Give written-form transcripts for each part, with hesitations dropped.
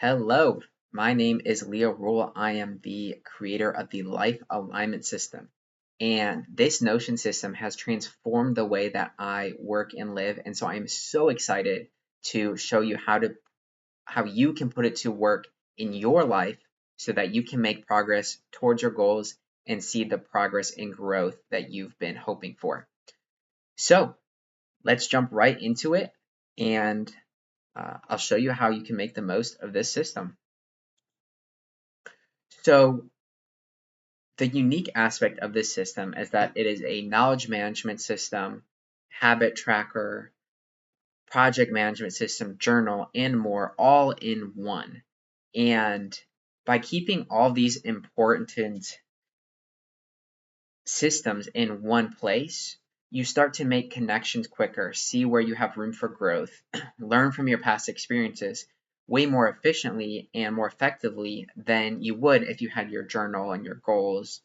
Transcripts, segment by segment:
Hello, my name is Leo Rule. I am the creator of the Life Alignment System. And this Notion system has transformed the way that I work and live. And so I am so excited to show you how you can put it to work in your life so that you can make progress towards your goals and see the progress and growth that you've been hoping for. So let's jump right into it and I'll show you how you can make the most of this system. So the unique aspect of this system is that it is a knowledge management system, habit tracker, project management system, journal, and more all in one. And by keeping all these important systems in one place, you start to make connections quicker, see where you have room for growth, learn from your past experiences way more efficiently and more effectively than you would if you had your journal and your goals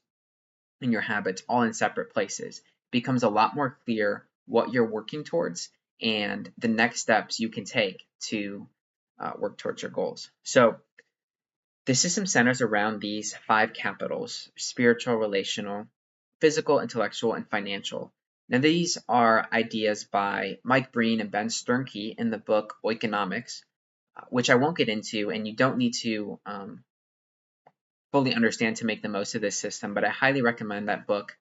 and your habits all in separate places. It becomes a lot more clear what you're working towards and the next steps you can take to work towards your goals. So the system centers around these 5 capitals: spiritual, relational, physical, intellectual, and financial. Now, these are ideas by Mike Breen and Ben Sternke in the book Oikonomics, which I won't get into, and you don't need to fully understand to make the most of this system, but I highly recommend that book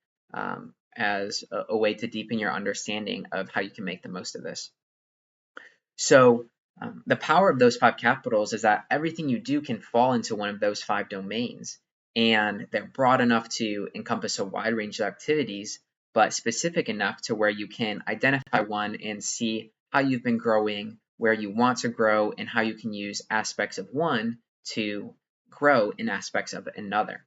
as a way to deepen your understanding of how you can make the most of this. So the power of those 5 capitals is that everything you do can fall into one of those 5 domains, and they're broad enough to encompass a wide range of activities, but specific enough to where you can identify one and see how you've been growing, where you want to grow, and how you can use aspects of one to grow in aspects of another.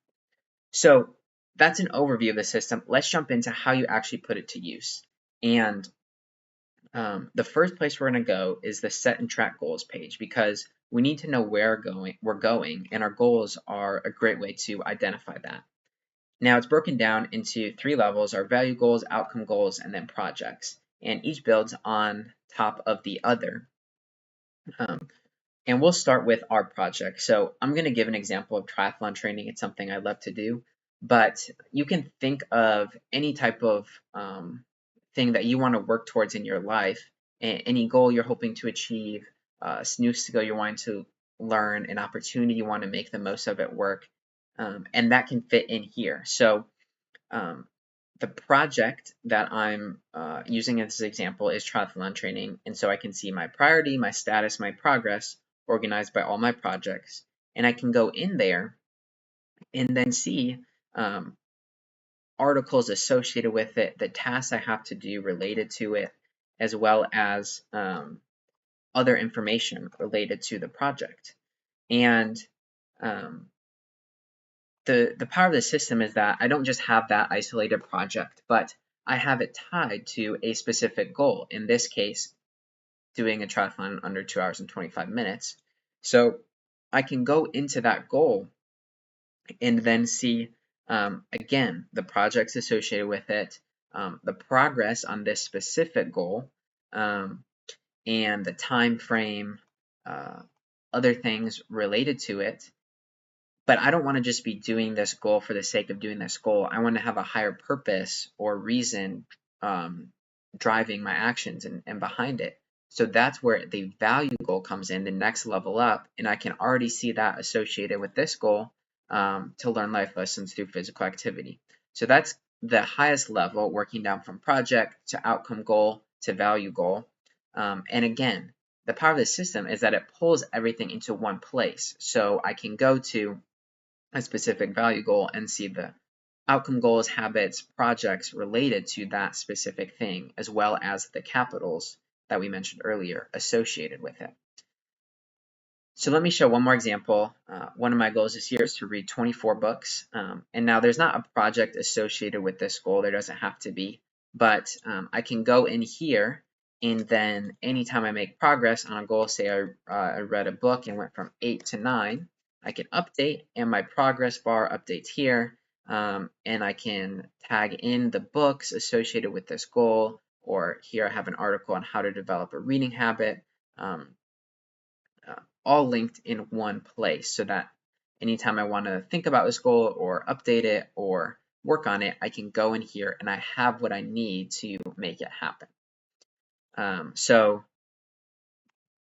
So that's an overview of the system. Let's jump into how you actually put it to use. And the first place we're going to go is the set and track goals page, because we need to know where we're going, and our goals are a great way to identify that. Now it's broken down into 3 levels: our value goals, outcome goals, and then projects. And each builds on top of the other. And we'll start with our project. So I'm going to give an example of triathlon training. It's something I love to do, but you can think of any type of thing that you want to work towards in your life, any goal you're hoping to achieve, a new skill you're wanting to learn, an opportunity you want to make the most of at work, and that can fit in here. So the project that I'm using as an example is triathlon training, and so I can see my priority, my status, my progress organized by all my projects, and I can go in there and then see articles associated with it, the tasks I have to do related to it, as well as other information related to the project. And the power of the system is that I don't just have that isolated project, but I have it tied to a specific goal. In this case, doing a triathlon in under 2 hours and 25 minutes. So I can go into that goal and then see, again, the projects associated with it, the progress on this specific goal, and the time frame, other things related to it. But I don't want to just be doing this goal for the sake of doing this goal. I want to have a higher purpose or reason driving my actions and behind it. So that's where the value goal comes in, the next level up, and I can already see that associated with this goal to learn life lessons through physical activity. So that's the highest level, working down from project to outcome goal to value goal. And again, the power of the system is that it pulls everything into one place. So I can go to a specific value goal and see the outcome goals, habits, projects related to that specific thing, as well as the capitals that we mentioned earlier associated with it. So let me show one more example. One of my goals this year is to read 24 books. And now there's not a project associated with this goal. There doesn't have to be. But I can go in here, and then anytime I make progress on a goal, say I read a book and went from 8 to 9, I can update, and my progress bar updates here. And I can tag in the books associated with this goal, or here I have an article on how to develop a reading habit. all linked in one place so that anytime I want to think about this goal or update it or work on it, I can go in here and I have what I need to make it happen. So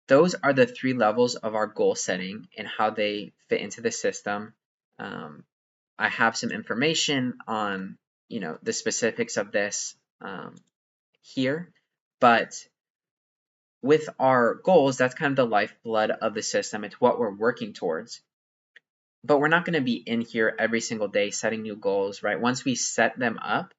those are the 3 levels of our goal setting and how they fit into the system. I have some information on, the specifics of this here, but with our goals, that's kind of the lifeblood of the system. It's what we're working towards. But we're not going to be in here every single day setting new goals, right? Once we set them up,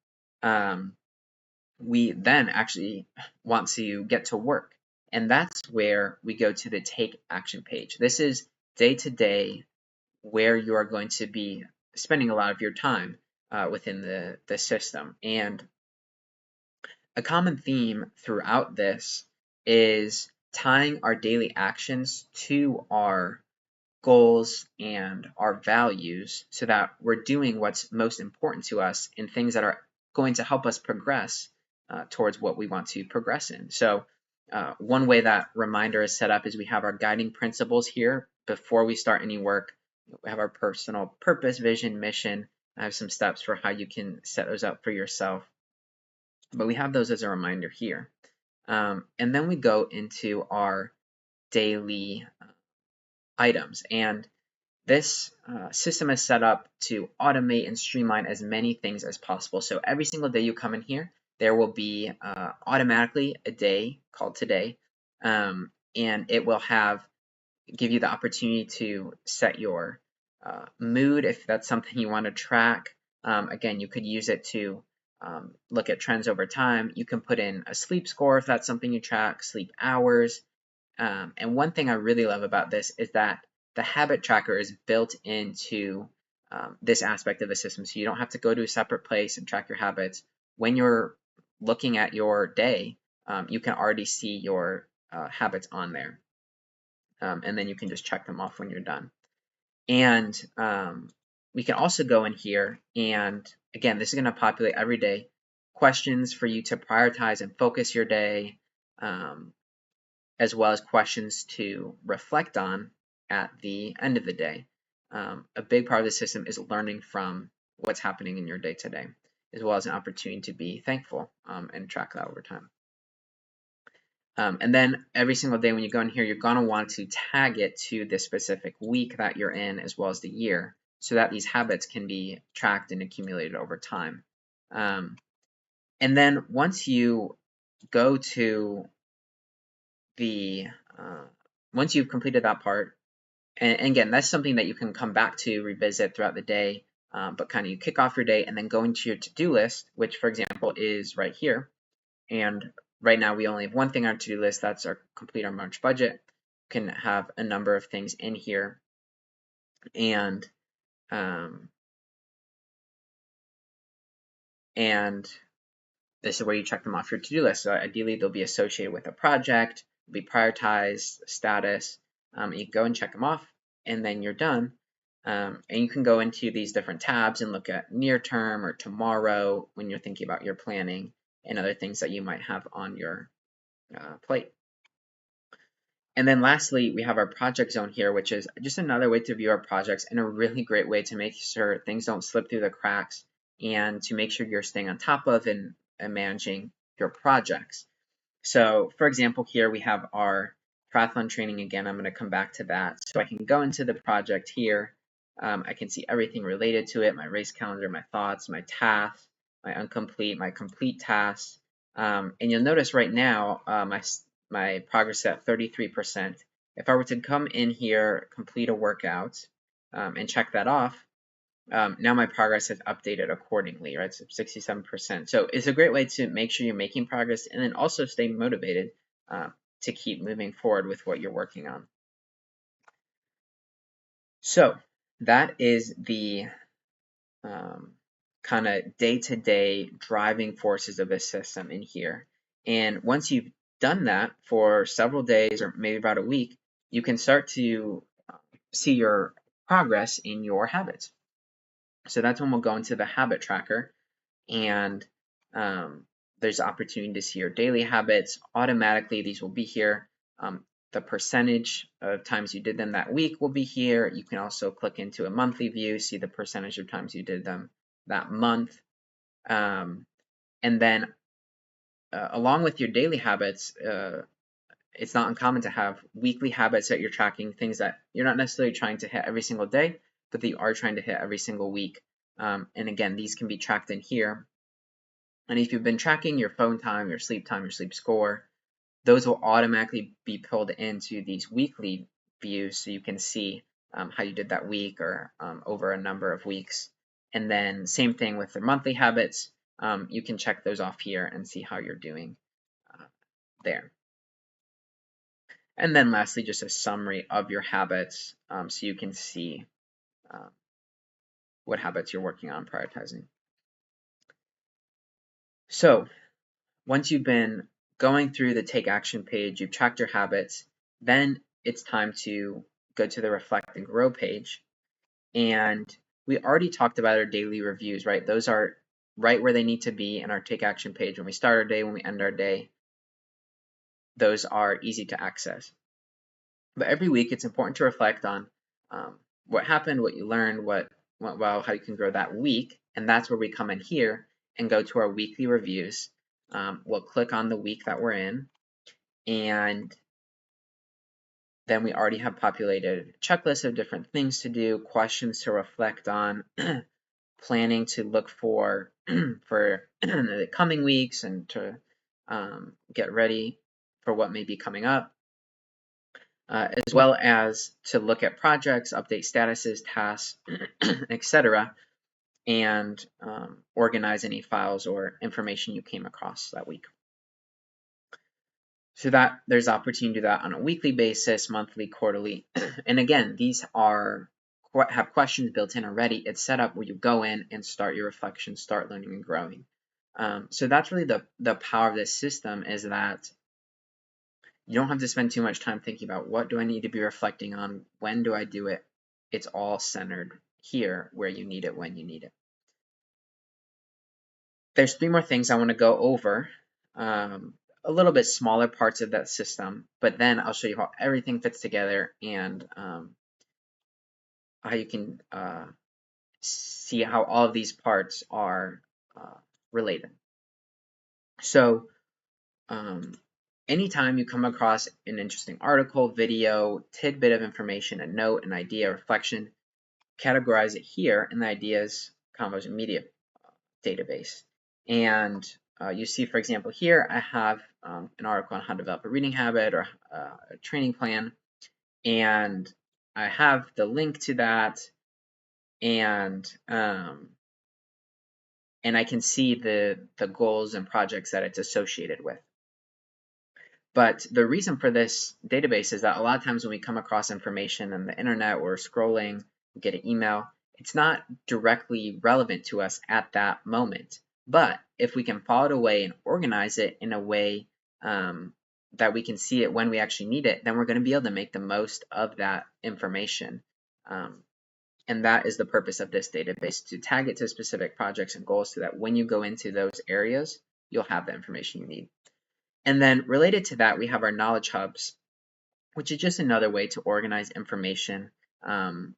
we then actually want to get to work. And that's where we go to the take action page. This is day to day where you are going to be spending a lot of your time within the system. And a common theme throughout this is tying our daily actions to our goals and our values so that we're doing what's most important to us in things that are going to help us progress towards what we want to progress in. So one way that reminder is set up is we have our guiding principles here before we start any work. We have our personal purpose, vision, mission. I have some steps for how you can set those up for yourself. But we have those as a reminder here. And then we go into our daily items. And this system is set up to automate and streamline as many things as possible. So every single day you come in here, there will be automatically a day called today, and it will give you the opportunity to set your mood if that's something you want to track. Again, you could use it to look at trends over time. You can put in a sleep score if that's something you track, sleep hours. And one thing I really love about this is that the habit tracker is built into this aspect of the system. So you don't have to go to a separate place and track your habits. When you're looking at your day, you can already see your habits on there. And then you can just check them off when you're done. And we can also go in here and, again, this is going to populate every day questions for you to prioritize and focus your day, as well as questions to reflect on at the end of the day. A big part of the system is learning from what's happening in your day to day, as well as an opportunity to be thankful and track that over time. And then every single day when you go in here, you're going to want to tag it to the specific week that you're in, as well as the year, so that these habits can be tracked and accumulated over time. And then once you go to once you've completed that part, and again, that's something that you can come back to, revisit throughout the day, but kind of you kick off your day and then go into your to-do list, which for example is right here. And right now we only have one thing on our to-do list, that's our complete our March budget. You can have a number of things in here, and this is where you check them off your to-do list. So ideally they'll be associated with a project, be prioritized, status, and you can go and check them off, and then you're done. And you can go into these different tabs and look at near term or tomorrow when you're thinking about your planning and other things that you might have on your plate. And then lastly, we have our project zone here, which is just another way to view our projects and a really great way to make sure things don't slip through the cracks and to make sure you're staying on top of and managing your projects. So for example, here we have our triathlon training. Again, I'm going to come back to that. So I can go into the project here. I can see everything related to it, my race calendar, my thoughts, my tasks, my complete tasks. And you'll notice right now, my progress is at 33%. If I were to come in here, complete a workout, and check that off, now my progress has updated accordingly, right? So 67%. So it's a great way to make sure you're making progress and then also stay motivated to keep moving forward with what you're working on. So that is the kind of day-to-day driving forces of this system in here. And once you've done that for several days or maybe about a week, you can start to see your progress in your habits. So that's when we'll go into the habit tracker, and there's opportunity to see your daily habits. Automatically, these will be here. the percentage of times you did them that week will be here. You can also click into a monthly view, see the percentage of times you did them that month. And then along with your daily habits, it's not uncommon to have weekly habits that you're tracking, things that you're not necessarily trying to hit every single day, but that you are trying to hit every single week. And again, these can be tracked in here. And if you've been tracking your phone time, your sleep score, those will automatically be pulled into these weekly views so you can see how you did that week or over a number of weeks. And then same thing with the monthly habits. You can check those off here and see how you're doing there. And then lastly, just a summary of your habits so you can see what habits you're working on prioritizing. So once you've been going through the Take Action page, you've tracked your habits, then it's time to go to the Reflect and Grow page. And we already talked about our daily reviews, right? Those are right where they need to be in our Take Action page. When we start our day, when we end our day, those are easy to access. But every week, it's important to reflect on what happened, what you learned, what went well, how you can grow that week. And that's where we come in here and go to our weekly reviews. We'll click on the week that we're in, and then we already have populated a checklist of different things to do, questions to reflect on, planning to look for for the coming weeks and to get ready for what may be coming up, as well as to look at projects, update statuses, tasks, etc., and organize any files or information you came across that week. So that there's opportunity to do that on a weekly basis, monthly, quarterly. And again, these have questions built in already. It's set up where you go in and start your reflection, start learning and growing. So that's really the power of this system, is that you don't have to spend too much time thinking about what do I need to be reflecting on, when do I do it. It's all centered here where you need it, when you need it. There's 3 more things I want to go over. A little bit smaller parts of that system, but then I'll show you how everything fits together and how you can see how all of these parts are related. So anytime you come across an interesting article, video, tidbit of information, a note, an idea, reflection, categorize it here in the Ideas, Convos, and Media database. And you see, for example, here I have an article on how to develop a reading habit or a training plan, and I have the link to that, and I can see the goals and projects that it's associated with. But the reason for this database is that a lot of times when we come across information on the internet or scrolling, we get an email, it's not directly relevant to us at that moment. But if we can file it away and organize it in a way that we can see it when we actually need it, then we're going to be able to make the most of that information. And that is the purpose of this database, to tag it to specific projects and goals so that when you go into those areas, you'll have the information you need. And then related to that, we have our knowledge hubs, which is just another way to organize information. You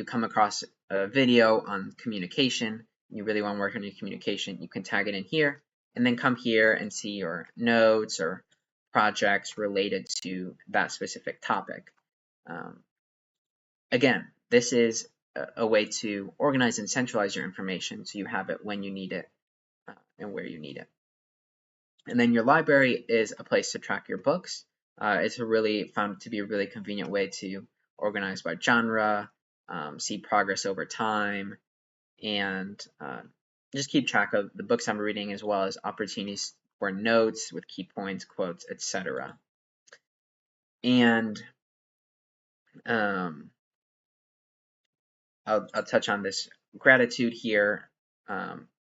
come across a video on communication, you really want to work on your communication, you can tag it in here, and then come here and see your notes or projects related to that specific topic. Again, this is a way to organize and centralize your information so you have it when you need it and where you need it. And then your library is a place to track your books. It's found to be a really convenient way to organize by genre, see progress over time, and just keep track of the books I'm reading, as well as opportunities for notes with key points, quotes, etc. And I'll touch on this gratitude here.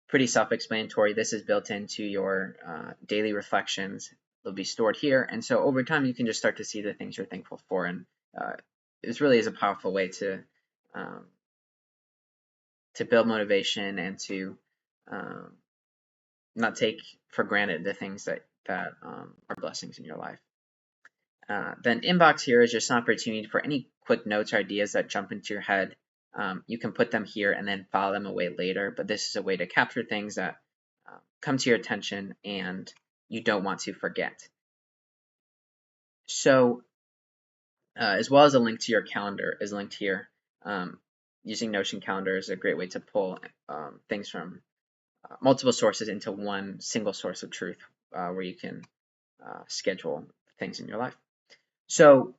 Pretty self-explanatory. This is built into your daily reflections. They'll be stored here, and so over time you can just start to see the things you're thankful for, and this really is a powerful way to build motivation and to not take for granted the things that are blessings in your life. Then inbox here is just an opportunity for any quick notes or ideas that jump into your head. You can put them here and then file them away later, but this is a way to capture things that come to your attention and you don't want to forget. So as well as a link to your calendar is linked here. Using Notion Calendar is a great way to pull things from multiple sources into one single source of truth where you can schedule things in your life. So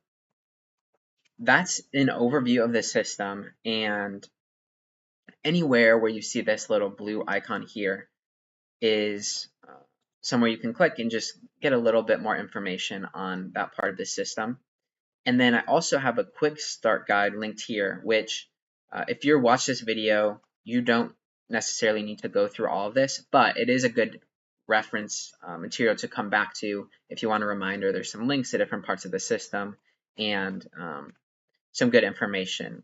that's an overview of the system, and anywhere where you see this little blue icon here is somewhere you can click and just get a little bit more information on that part of the system. And then I also have a quick start guide linked here, which if you're watching this video, you don't necessarily need to go through all of this, but it is a good reference material to come back to if you want a reminder. There's some links to different parts of the system and some good information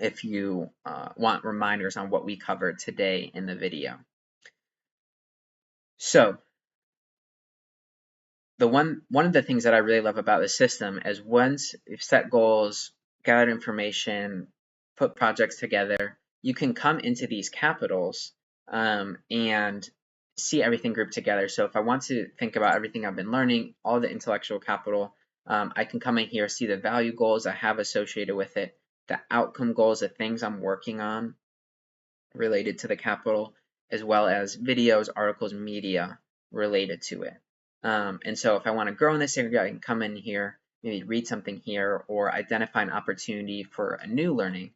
if you want reminders on what we covered today in the video. So one of the things that I really love about the system is once you've set goals, gathered information, put projects together, you can come into these capitals and see everything grouped together. So if I want to think about everything I've been learning, all the intellectual capital, I can come in here, see the value goals I have associated with it, the outcome goals, the things I'm working on related to the capital, as well as videos, articles, media related to it. And so if I want to grow in this area, I can come in here, maybe read something here, or identify an opportunity for a new learning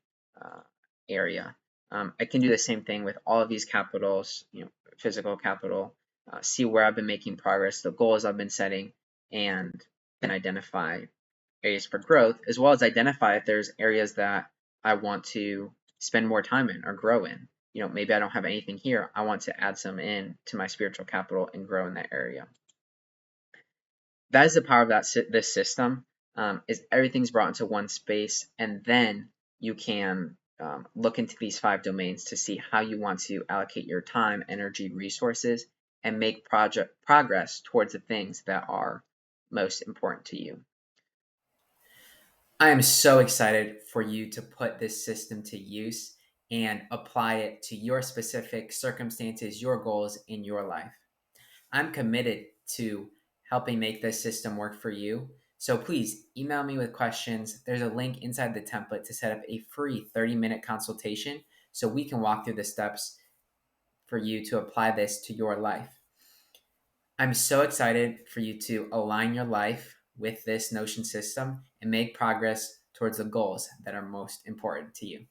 area. I can do the same thing with all of these capitals, physical capital, see where I've been making progress, the goals I've been setting, and can identify areas for growth, as well as identify if there's areas that I want to spend more time in or grow in. Maybe I don't have anything here. I want to add some in to my spiritual capital and grow in that area. That is the power of this system, is everything's brought into one space, and then you can look into these 5 domains to see how you want to allocate your time, energy, resources, and make progress towards the things that are most important to you. I am so excited for you to put this system to use and apply it to your specific circumstances, your goals in your life. I'm committed to helping make this system work for you. So please email me with questions. There's a link inside the template to set up a free 30-minute consultation so we can walk through the steps for you to apply this to your life. I'm so excited for you to align your life with this Notion system and make progress towards the goals that are most important to you.